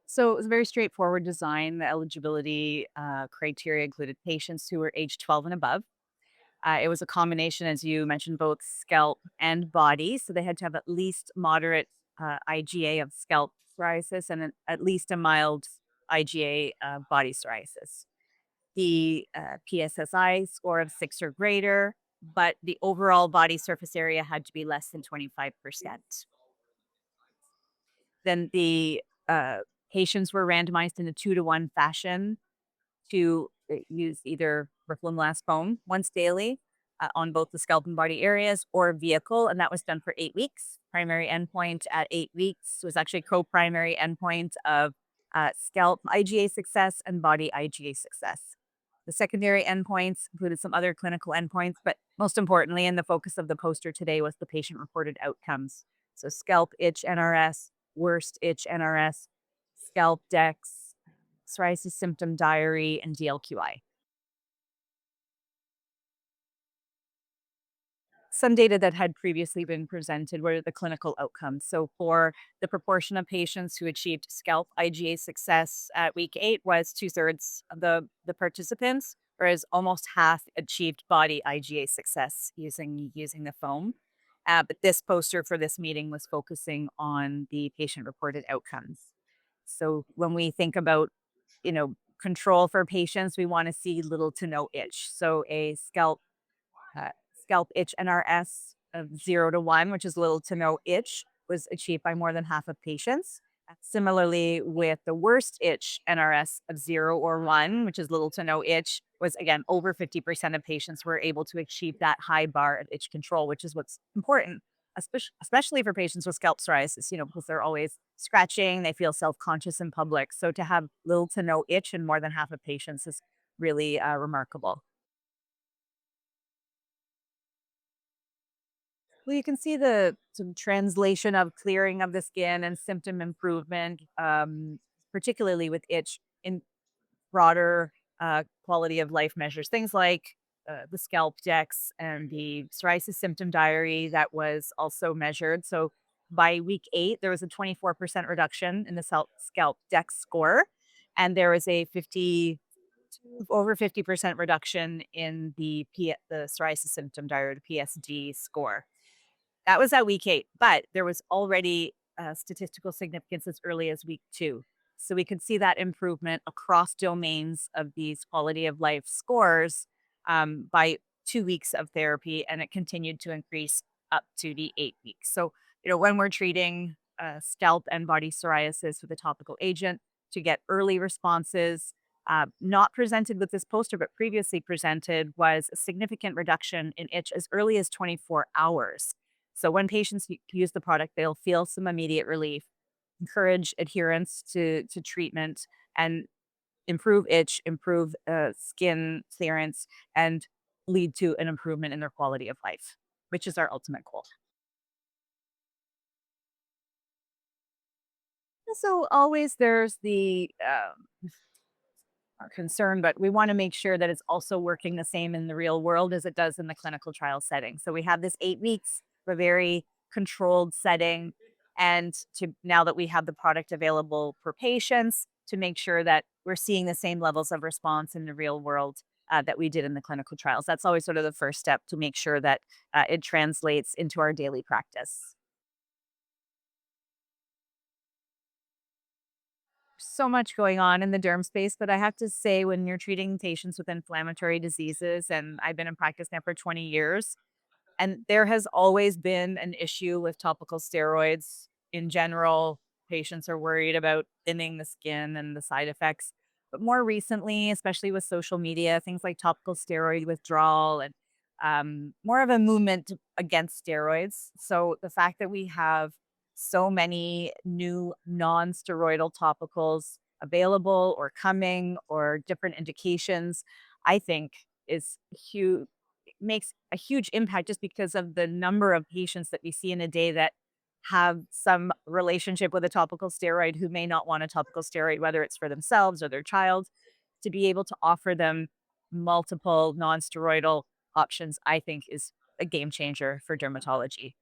So it was a very straightforward design. The eligibility criteria included patients who were age 12 and above. It was a combination, as you mentioned, both scalp and body. So they had to have at least moderate IgA of scalp psoriasis and at least a mild IgA body psoriasis. The PSSI score of 6 or greater, but the overall body surface area had to be less than 25%. Then the patients were randomized in a 2-to-1 fashion to use either Roflumilast foam once daily on both the scalp and body areas or vehicle, and that was done for 8 weeks. Primary endpoint at 8 weeks was actually co-primary endpoint of scalp IgA success and body IgA success. The secondary endpoints included some other clinical endpoints, but most importantly, and the focus of the poster today was the patient-reported outcomes. So scalp itch NRS, worst itch NRS, scalp DEX, psoriasis symptom diary, and DLQI. Some data that had previously been presented were the clinical outcomes. So, for the proportion of patients who achieved scalp IgA success at week 8 was two-thirds of the participants, whereas almost half achieved body IgA success using the foam. But this poster for this meeting was focusing on the patient-reported outcomes. So, when we think about control for patients, we want to see little to no itch. So a uh, scalp itch NRS of 0 to 1, which is little to no itch, was achieved by more than half of patients. Similarly, with the worst itch NRS of 0 or 1, which is little to no itch, was again over 50% of patients were able to achieve that high bar of itch control, which is what's important, especially for patients with scalp psoriasis, because they're always scratching, they feel self conscious in public. So to have little to no itch in more than half of patients is really remarkable. Well, you can see the some translation of clearing of the skin and symptom improvement, particularly with itch in broader quality of life measures, things like the scalp dex and the psoriasis symptom diary that was also measured. So by week 8, there was a 24% reduction in the scalp dex score, and there was a 50% reduction in the psoriasis symptom diary, the PSD score. That was at week 8, but there was already statistical significance as early as week 2. So we could see that improvement across domains of these quality of life scores by 2 weeks of therapy, and it continued to increase up to the 8 weeks. So, when we're treating scalp and body psoriasis with a topical agent to get early responses, not presented with this poster, but previously presented, was a significant reduction in itch as early as 24 hours. So when patients use the product, they'll feel some immediate relief, encourage adherence to treatment, and improve itch, improve skin clearance, and lead to an improvement in their quality of life, which is our ultimate goal. So always there's the our concern, but we want to make sure that it's also working the same in the real world as it does in the clinical trial setting. So we have this 8 weeks, a very controlled setting. And to now that we have the product available for patients, to make sure that we're seeing the same levels of response in the real world that we did in the clinical trials. That's always sort of the first step to make sure that it translates into our daily practice. So much going on in the derm space, but I have to say, when you're treating patients with inflammatory diseases, and I've been in practice now for 20 years, and there has always been an issue with topical steroids in general. Patients are worried about thinning the skin and the side effects. But more recently, especially with social media, things like topical steroid withdrawal and more of a movement against steroids. So the fact that we have so many new non steroidal topicals available or coming or different indications, I think is huge, makes a huge impact just because of the number of patients that we see in a day that have some relationship with a topical steroid who may not want a topical steroid, whether it's for themselves or their child. To be able to offer them multiple non-steroidal options, I think is a game changer for dermatology.